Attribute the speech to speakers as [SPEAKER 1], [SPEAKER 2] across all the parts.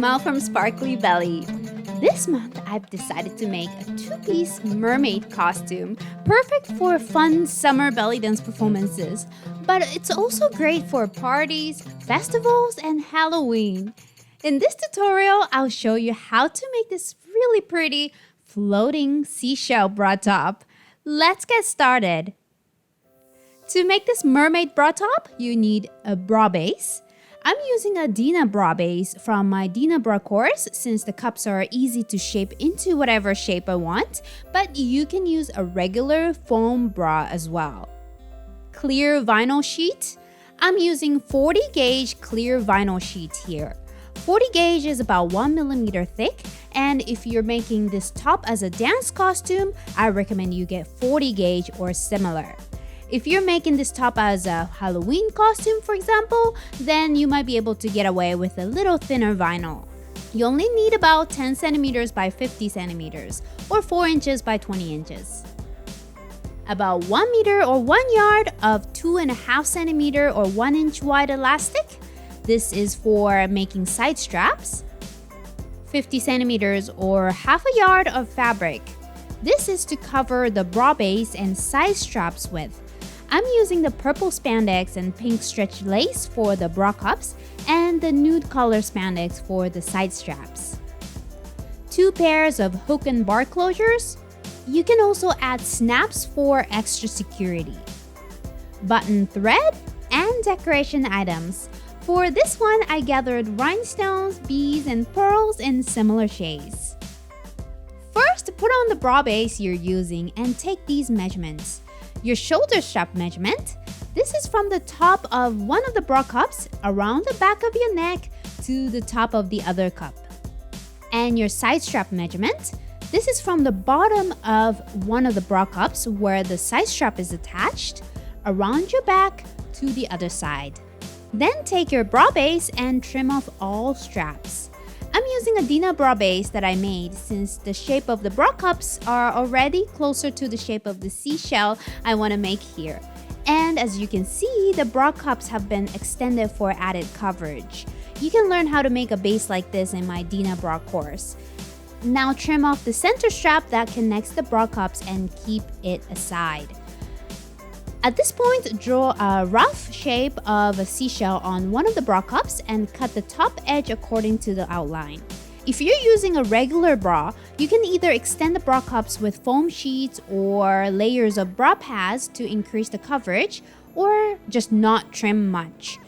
[SPEAKER 1] Smile from Sparkly Belly. This month, I've decided to make a two-piece mermaid costume, perfect for fun summer belly dance performances. But it's also great for parties, festivals, and Halloween. In this tutorial, I'll show you how to make this really pretty floating seashell bra top. Let's get started. To make this mermaid bra top, you need a bra base. I'm using a Dina bra base from my Dina bra course since the cups are easy to shape into whatever shape I want, but you can use a regular foam bra as well. Clear vinyl sheet. I'm using 40 gauge clear vinyl sheet here. 40 gauge is about 1 millimeter thick, and if you're making this top as a dance costume, I recommend you get 40 gauge or similar. If you're making this top as a Halloween costume, for example, then you might be able to get away with a little thinner vinyl. You only need about 10 centimeters by 50 centimeters, or 4 inches by 20 inches. About 1 meter or 1 yard of 2.5 centimeter or 1 inch wide elastic. This is for making side straps. 50 centimeters or half a yard of fabric. This is to cover the bra base and side straps with. I'm using the purple spandex and pink stretch lace for the bra cups and the nude color spandex for the side straps. 2 pairs of hook and bar closures. You can also add snaps for extra security. Button thread and decoration items. For this one, I gathered rhinestones, beads, and pearls in similar shades. First, put on the bra base you're using and take these measurements. Your shoulder strap measurement. This is from the top of one of the bra cups around the back of your neck to the top of the other cup. And your side strap measurement. This is from the bottom of one of the bra cups where the side strap is attached around your back to the other side. Then take your bra base and trim off all straps. I'm using a Dina bra base that I made since the shape of the bra cups are already closer to the shape of the seashell I want to make here. And as you can see, the bra cups have been extended for added coverage. You can learn how to make a base like this in my Dina bra course. Now trim off the center strap that connects the bra cups and keep it aside. At this point, draw a rough shape of a seashell on one of the bra cups and cut the top edge according to the outline. If you're using a regular bra, you can either extend the bra cups with foam sheets or layers of bra pads to increase the coverage, or just not trim much.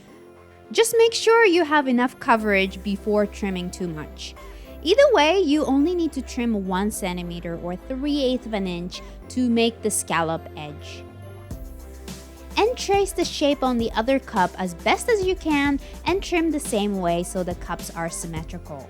[SPEAKER 1] Just make sure you have enough coverage before trimming too much. Either way, you only need to trim 1 centimeter or 3/8 of an inch to make the scallop edge. And trace the shape on the other cup as best as you can and trim the same way so the cups are symmetrical.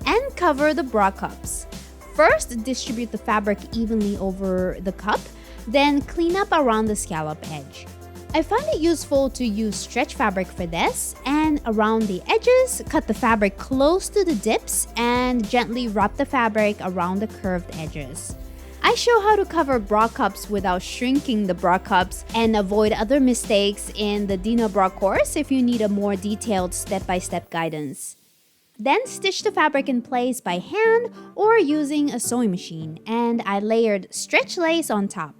[SPEAKER 1] And cover the bra cups. First, distribute the fabric evenly over the cup, then clean up around the scallop edge. I find it useful to use stretch fabric for this, and around the edges, cut the fabric close to the dips and gently wrap the fabric around the curved edges. I show how to cover bra cups without shrinking the bra cups and avoid other mistakes in the Dina bra course if you need a more detailed step-by-step guidance. Then stitch the fabric in place by hand or using a sewing machine, and I layered stretch lace on top.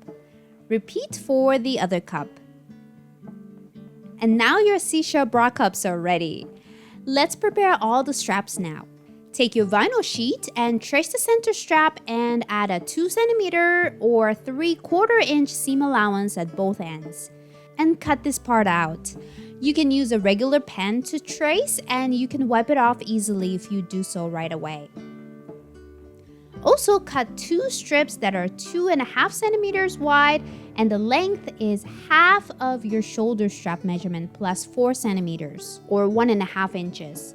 [SPEAKER 1] Repeat for the other cup. And now your seashell bra cups are ready. Let's prepare all the straps now. Take your vinyl sheet and trace the center strap and add a 2 centimeter or 3/4 inch seam allowance at both ends. And cut this part out. You can use a regular pen to trace, and you can wipe it off easily if you do so right away. Also cut 2 strips that are 2.5 centimeters wide, and the length is half of your shoulder strap measurement plus 4 centimeters or 1.5 inches.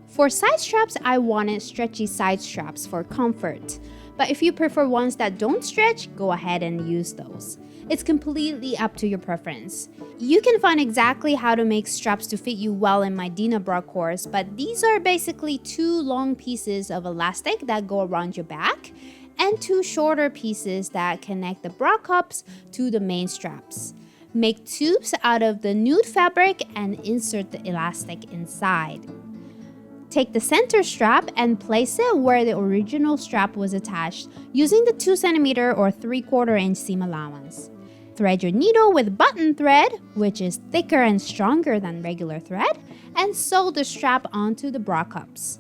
[SPEAKER 1] For side straps, I wanted stretchy side straps for comfort. But if you prefer ones that don't stretch, go ahead and use those. It's completely up to your preference. You can find exactly how to make straps to fit you well in my Dina bra course, but these are basically 2 long pieces of elastic that go around your back and 2 shorter pieces that connect the bra cups to the main straps. Make tubes out of the nude fabric and insert the elastic inside. Take the center strap and place it where the original strap was attached using the 2cm or 3/4 inch seam allowance. Thread your needle with button thread, which is thicker and stronger than regular thread, and sew the strap onto the bra cups.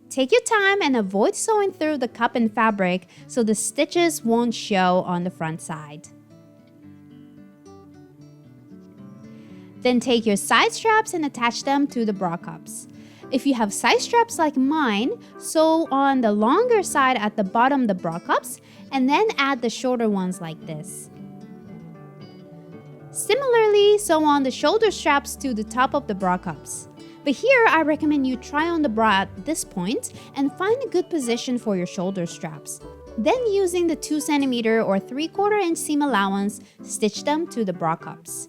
[SPEAKER 1] Take your time and avoid sewing through the cup and fabric so the stitches won't show on the front side. Then take your side straps and attach them to the bra cups. If you have side straps like mine, sew on the longer side at the bottom of the bra cups and then add the shorter ones like this. Similarly, sew on the shoulder straps to the top of the bra cups. But here, I recommend you try on the bra at this point and find a good position for your shoulder straps. Then using the 2cm or 3/4 inch seam allowance, stitch them to the bra cups.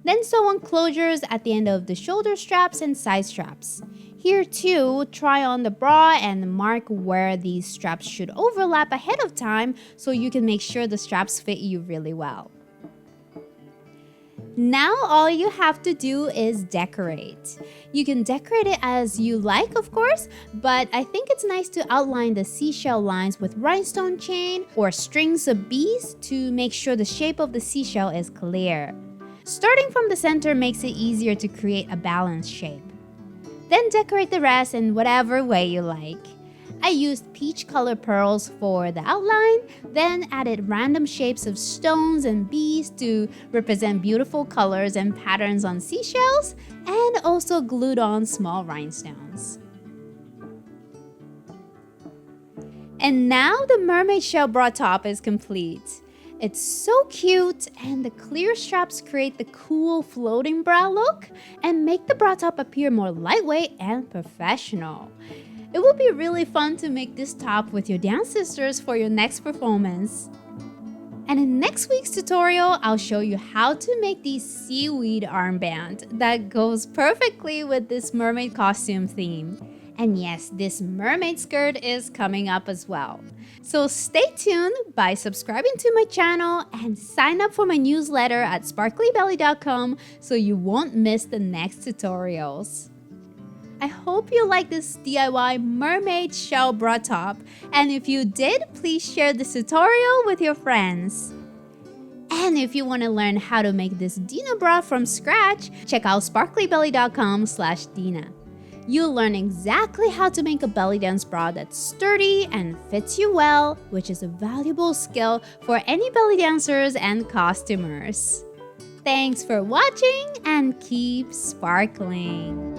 [SPEAKER 1] Then sew on closures at the end of the shoulder straps and side straps. Here too, try on the bra and mark where these straps should overlap ahead of time so you can make sure the straps fit you really well. Now all you have to do is decorate. You can decorate it as you like, of course, but I think it's nice to outline the seashell lines with rhinestone chain or strings of beads to make sure the shape of the seashell is clear. Starting from the center makes it easier to create a balanced shape. Then decorate the rest in whatever way you like. I used peach colored pearls for the outline, then added random shapes of stones and beads to represent beautiful colors and patterns on seashells, and also glued on small rhinestones. And now the mermaid shell bra top is complete. It's so cute, and the clear straps create the cool floating bra look and make the bra top appear more lightweight and professional. It will be really fun to make this top with your dance sisters for your next performance. And in next week's tutorial, I'll show you how to make the seaweed armband that goes perfectly with this mermaid costume theme. And yes, this mermaid skirt is coming up as well. So stay tuned by subscribing to my channel and sign up for my newsletter at sparklybelly.com so you won't miss the next tutorials. I hope you like this DIY mermaid shell bra top, and if you did, please share this tutorial with your friends. And if you want to learn how to make this Dina bra from scratch, check out sparklybelly.com/Dina. You'll learn exactly how to make a belly dance bra that's sturdy and fits you well, which is a valuable skill for any belly dancers and costumers. Thanks for watching and keep sparkling!